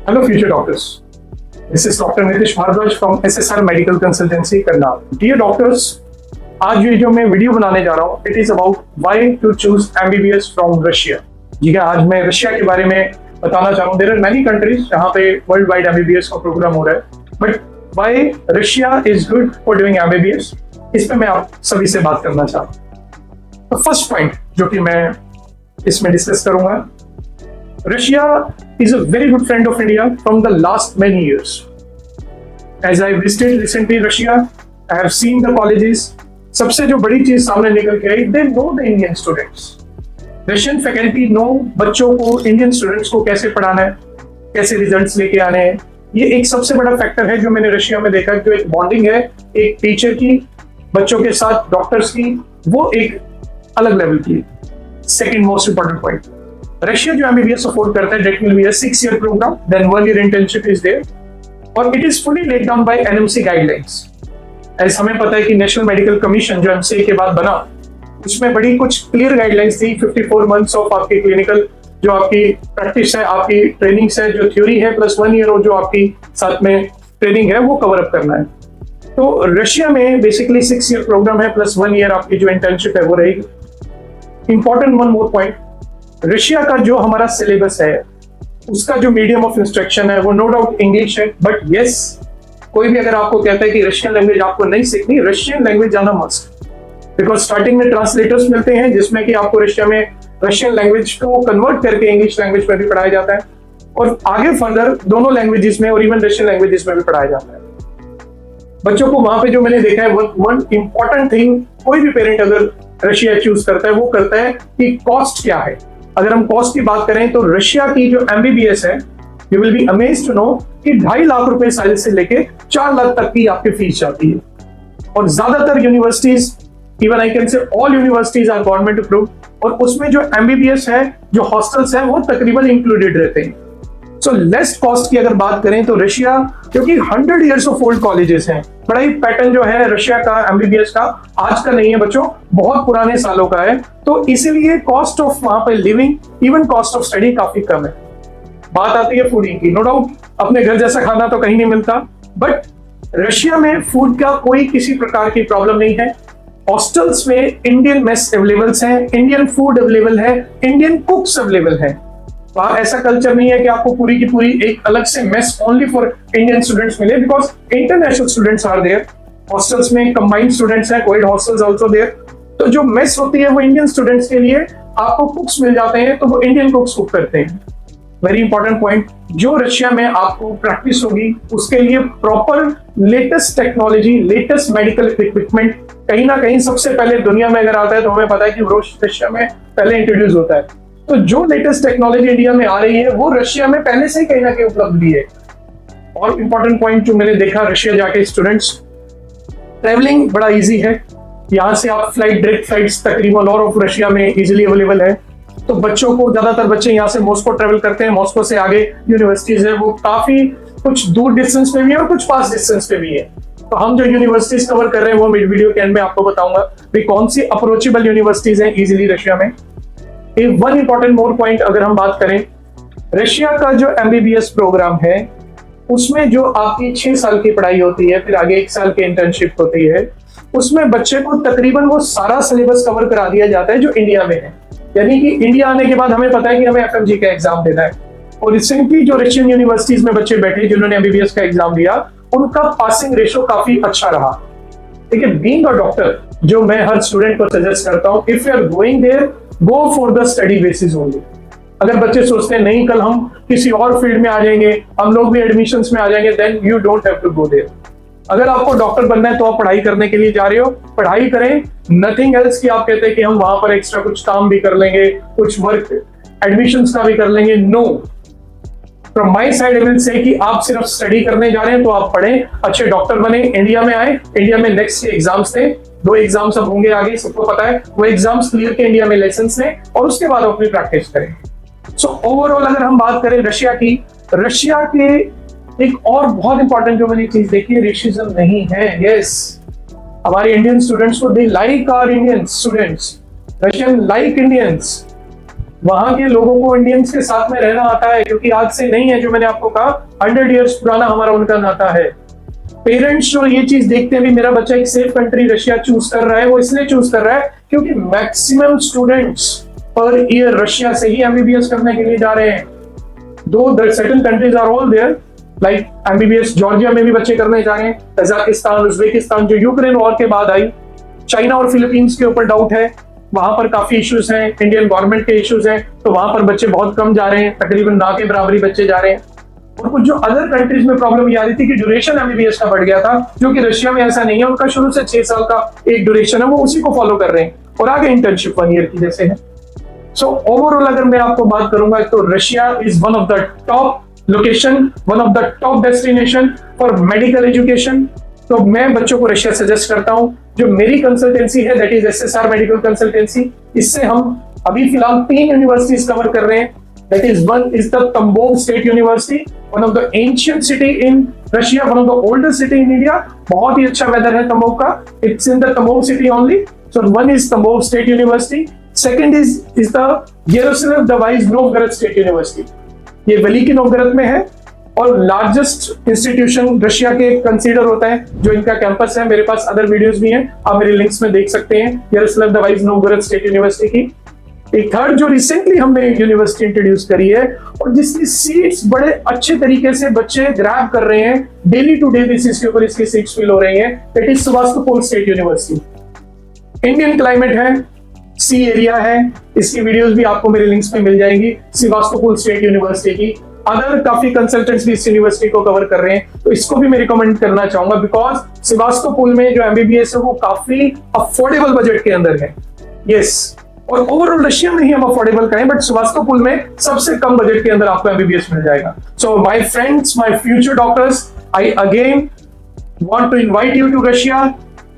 Hello, future doctors. This is Dr. Nitish Bharadwaj from SSR Medical Consultancy, Karnal. Dear doctors, आज ये जो मैं video बनाने जा रहा हूँ, it is about why to choose MBBS from Russia. जी हाँ, आज मैं रशिया के बारे में बताना चाह रहा हूँ. There are many countries जहाँ पे वर्ल्ड वाइड MBBS का प्रोग्राम हो रहा है, but why Russia is good for doing MBBS? इस पे मैं आप सभी से बात करना चाह रहा हूँ. तो फर्स्ट पॉइंट जो कि मैं इसमें डिस्कस करूंगा, Russia is a very good friend of India from the last many years. As I visited recently Russia, I have seen the colleges. सबसे जो बड़ी चीज सामने निकल के आई, they know the Indian students. Russian faculty know बच्चों को, Indian students को कैसे पढ़ाना है, कैसे रिजल्ट्स लेके आने हैं. ये एक सबसे बड़ा फैक्टर है जो मैंने रशिया में देखा, जो एक बॉन्डिंग है एक टीचर की बच्चों के साथ, डॉक्टर्स की, वो एक अलग लेवल की. Second most important point, Russia जो एमबीबीएस अफोर्ड करता है, that will be a 6-year programme, then 1 year internship is there, और it is fully laid down by NMC guidelines. ऐसा हमें पता है कि नेशनल मेडिकल कमीशन जो एमसीए के बाद बना, उसमें बड़ी कुछ क्लियर गाइडलाइंस थी. 54 months ऑफ आपकी क्लिनिकल जो आपकी प्रैक्टिस है, आपकी ट्रेनिंग है, जो थ्योरी है, प्लस 1 year और जो आपकी साथ में ट्रेनिंग है, वो कवर अप करना है. तो रशिया में बेसिकली 6-year प्रोग्राम है, प्लस 1 year आपकी जो इंटर्नशिप है वो रहेगी. Important one more point, Russia का जो हमारा सिलेबस है, उसका जो मीडियम ऑफ इंस्ट्रक्शन है वो नो डाउट इंग्लिश है, बट यस, कोई भी अगर आपको कहता है कि रशियन लैंग्वेज आपको नहीं सीखनी, रशियन लैंग्वेज जाना मस्ट, बिकॉज स्टार्टिंग में ट्रांसलेटर्स मिलते हैं जिसमें कि आपको रशिया में रशियन लैंग्वेज को कन्वर्ट करके इंग्लिश लैंग्वेज में भी पढ़ाया जाता है, और आगे फर्दर दोनों लैंग्वेजेस में और इवन रशियन लैंग्वेजेस में भी पढ़ाया जाता है. बच्चों को वहां पे जो मैंने देखा है, वन इंपॉर्टेंट थिंग, कोई भी पेरेंट अगर रशिया चूज करता है, वो करता है कि कॉस्ट क्या है. अगर हम कॉस्ट की बात करें तो रशिया की जो एमबीबीएस है, you will be amazed to know कि 2.5 लाख रुपए साल से लेके 4 लाख तक की आपकी फीस जाती है. और ज्यादातर universities, even I can say all universities are government approved, और उसमें जो एमबीबीएस है, जो हॉस्टल्स है, वो तकरीबन इंक्लूडेड रहते हैं. सो लेस कॉस्ट की अगर बात करें तो रशिया, क्योंकि 100 years ऑफ ओल्ड कॉलेजेस हैं, बड़ा ही पैटर्न जो है रशिया का एमबीबीएस का आज का नहीं है बच्चों, बहुत पुराने सालों का है, तो इसीलिए कॉस्ट ऑफ वहां पर living, even cost of study काफी कम है. बात आती है फूडिंग की, नो डाउट अपने घर जैसा खाना तो कहीं नहीं मिलता, बट रशिया में फूड का कोई किसी प्रकार की प्रॉब्लम नहीं है. हॉस्टल्स में इंडियन मेस अवेलेबल है, इंडियन फूड अवेलेबल है, इंडियन कुक्स अवेलेबल है. वहां ऐसा कल्चर नहीं है कि आपको पूरी की पूरी एक अलग से mess only for Indian students मिले, because international students are there. Hostels में कंबाइंड स्टूडेंट्स हैं, कोविड हॉस्टल्स आल्सो देयर. तो जो मेस होती है वो इंडियन स्टूडेंट्स के लिए, आपको कुक्स मिल जाते हैं, तो वो इंडियन कुक्स कुक करते हैं. वेरी इंपॉर्टेंट पॉइंट, जो रशिया में आपको प्रैक्टिस होगी उसके लिए proper latest technology, latest medical equipment कहीं ना कहीं सबसे पहले दुनिया में अगर आता है तो हमें पता है कि वो रशिया में पहले इंट्रोड्यूस होता है. तो जो लेटेस्ट टेक्नोलॉजी इंडिया में आ रही है वो रशिया में पहले से ही कहीं ना कहीं उपलब्ध भी है. और इंपॉर्टेंट पॉइंट जो मैंने देखा, रशिया जाके स्टूडेंट्स, ट्रेवलिंग बड़ा इजी है. यहाँ से आप डायरेक्ट फ्लाइट्स तकरीबन और ऑफ रशिया में इजीली अवेलेबल है. तो बच्चों को, ज्यादातर बच्चे यहाँ से मॉस्को ट्रेवल करते हैं, मॉस्को से आगे यूनिवर्सिटीज है वो काफी कुछ दूर डिस्टेंस पे भी है और कुछ पास डिस्टेंस पे भी है. तो हम जो यूनिवर्सिटीज कवर कर रहे हैं वो वीडियो के एंड में आपको बताऊंगा कि कौन सी अप्रोचेबल यूनिवर्सिटीज हैं इजीली रशिया में. एक वन इंपॉर्टेंट मोर पॉइंट अगर हम बात करें, रशिया का जो एमबीबीएस प्रोग्राम है उसमें जो आपकी 6 साल की पढ़ाई होती है, फिर आगे 1 साल की इंटर्नशिप होती है, उसमें बच्चे को तकरीबन वो सारा सिलेबस कवर करा दिया जाता है जो इंडिया में है. यानी कि इंडिया आने के बाद हमें पता है कि हमें एफएमजी का एग्जाम देना है, और रिसेंटली जो रशियन यूनिवर्सिटीज में बच्चे बैठे जिन्होंने एमबीबीएस का एग्जाम दिया, उनका पासिंग रेशो काफी अच्छा रहा. ठीक है, बीइंग अ डॉक्टर, जो मैं हर स्टूडेंट को सजेस्ट करता हूं, if you are going there, go for the study basis only. अगर बच्चे सोचते हैं नहीं कल हम किसी और फील्ड में आ जाएंगे, हम लोग भी एडमिशंस में आ जाएंगे, then you don't have to go there. अगर आपको डॉक्टर बनना है तो आप पढ़ाई करने के लिए जा रहे हो, पढ़ाई करें, नथिंग एल्स कि आप कहते हैं कि हम वहां पर एक्स्ट्रा कुछ काम भी कर लेंगे, कुछ वर्क एडमिशंस का भी कर लेंगे. No, from my side I will say कि आप सिर्फ स्टडी करने जा रहे हैं तो आप पढ़ें, अच्छे डॉक्टर बने, इंडिया में आए, इंडिया में नेक्स्ट एग्जाम्स थे, 2 एग्जाम्स अब होंगे आगे, सबको पता है, वो एग्जाम्स क्लियर के इंडिया में लाइसेंस लें और उसके बाद अपनी प्रैक्टिस करें. सो ओवरऑल अगर हम बात करें रशिया की, रशिया के एक और बहुत इंपॉर्टेंट जो मैंने चीज देखी है, रेसिज्म नहीं है. यस, हमारे इंडियन स्टूडेंट्स को they like our Indian students, Russian like Indians. वहां के लोगों को इंडियंस के साथ में रहना आता है, क्योंकि आज से नहीं है, जो मैंने आपको कहा 100 इयर्स पुराना हमारा उनका नाता है। पेरेंट्स जो ये चीज देखते हैं भी मेरा बच्चा एक सेफ कंट्री रशिया चूज कर रहा है, वो इसलिए चूज कर रहा है क्योंकि maximum students per year Russia से ही एमबीबीएस करने के लिए जा रहे हैं। दो certain countries are all there, like MBBS Georgia में भी बच्चे करने जा रहे हैं, कजाकिस्तान, उज्बेकिस्तान जो यूक्रेन वॉर के बाद आई, चाइना और फिलीपींस के ऊपर डाउट है, वहां पर काफी इश्यूज हैं, इंडियन गवर्नमेंट के इश्यूज हैं, तो वहां पर बच्चे बहुत कम जा रहे हैं, तकरीबन ना के बराबरी बच्चे जा रहे हैं। और कुछ जो अदर कंट्रीज में प्रॉब्लम ये आ रही थी कि ड्यूरेशन एमबीबीएस का बढ़ गया था, जो कि रशिया में ऐसा नहीं है, उनका शुरू से 6 साल का एक ड्यूरेशन है, वो उसी को फॉलो कर रहे हैं और आगे इंटर्नशिप 1 ईयर की जैसे है। सो ओवरऑल अगर मैं आपको बात करूंगा तो Russia is one of the top location, one of the top destination for medical education. तो मैं बच्चों को रशिया सजेस्ट करता हूं। जो मेरी कंसल्टेंसी है that is SSR medical consultancy, इससे हम अभी फिलहाल 3 यूनिवर्सिटीज कवर कर रहे हैं। That is one is the Tambov state university, one of the ancient city in Russia, one of the oldest city in India. बहुत ही अच्छा वेदर है तंबोव का, it's in the Tambov city only. So one is Tambov state university, second is the Yaroslav the wise Novgorod state university, ये Veliky Novgorod में है और largest institution Russia के कंसीडर होता है जो इनका कैंपस है। मेरे पास अदर वीडियोस भी हैं, आप मेरे लिंक्स में देख सकते हैं, येरोस्लाव दवाइज नोवगोरोड स्टेट यूनिवर्सिटी की। एक थर्ड जो रिसेंटली हमने यूनिवर्सिटी इंट्रोड्यूस करी है और जिसकी सीट्स बड़े अच्छे तरीके से बच्चे ग्रैब कर रहे हैं, डेली टू डे बेसिस के ऊपर इसकी सीट्स फिल हो रही हैं, that is Sevastopol state university. Indian climate है, सी एरिया है, इसकी वीडियोस भी आपको मेरे लिंक्स में मिल जाएंगी, सेवास्तोपोल स्टेट यूनिवर्सिटी की। अदर काफी कंसल्टेंट्स भी इस यूनिवर्सिटी को कवर कर रहे हैं, तो इसको भी मैं रिकमेंड करना चाहूंगा बिकॉज सेवास्तोपोल में जो एमबीबीएस है वो काफी अफोर्डेबल बजट के अंदर है। यस, और ओवरऑल रशिया में ही हम अफोर्डेबल करें, बट सेवास्तोपोल में सबसे कम बजट के अंदर आपको एमबीबीएस मिल जाएगा। So my friends, my future doctors, I again want to invite you to Russia.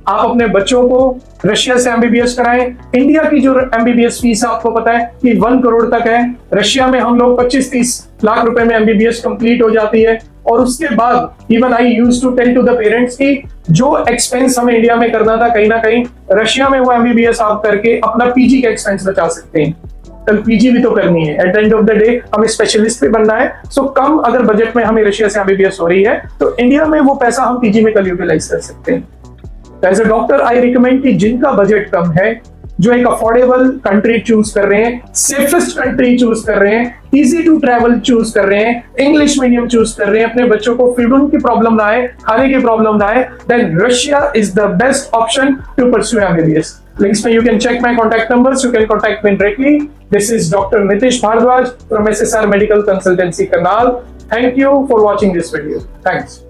आप अपने बच्चों को रशिया से एमबीबीएस कराएं। इंडिया की जो एमबीबीएस फीस है आपको पता है कि 1 करोड़ तक है, रशिया में हम लोग 25-30 लाख रुपए में एमबीबीएस कंप्लीट हो जाती है। और उसके बाद even I used to tell to the parents की जो एक्सपेंस हमें इंडिया में करना था, कहीं ना कहीं रशिया में वो एमबीबीएस आप करके अपना पीजी का एक्सपेंस बचा सकते हैं। कल पीजी भी तो करनी है, at the end of the day हमें स्पेशलिस्ट भी बनना है। सो कम अगर बजट में हमें रशिया से एमबीबीएस हो रही है तो इंडिया में वो पैसा हम पीजी में कल यूटिलाइज कर सकते हैं। As a doctor I recommend कि जिनका बजट कम है, जो एक अफोर्डेबल कंट्री चूज कर रहे हैं, सेफेस्ट कंट्री चूज कर रहे हैं, इजी टू ट्रैवल चूज कर रहे हैं, इंग्लिश मीडियम चूज कर रहे हैं, अपने बच्चों को फीडिंग की प्रॉब्लम ना आए, खाने की प्रॉब्लम ना आए, then Russia is the best option to pursue MBBS. Links में you can check my contact numbers, you can contact me directly. This is Dr. Nitish Bhardwaj from SSR Medical Consultancy Karnal. Thank you for watching this video. Thanks.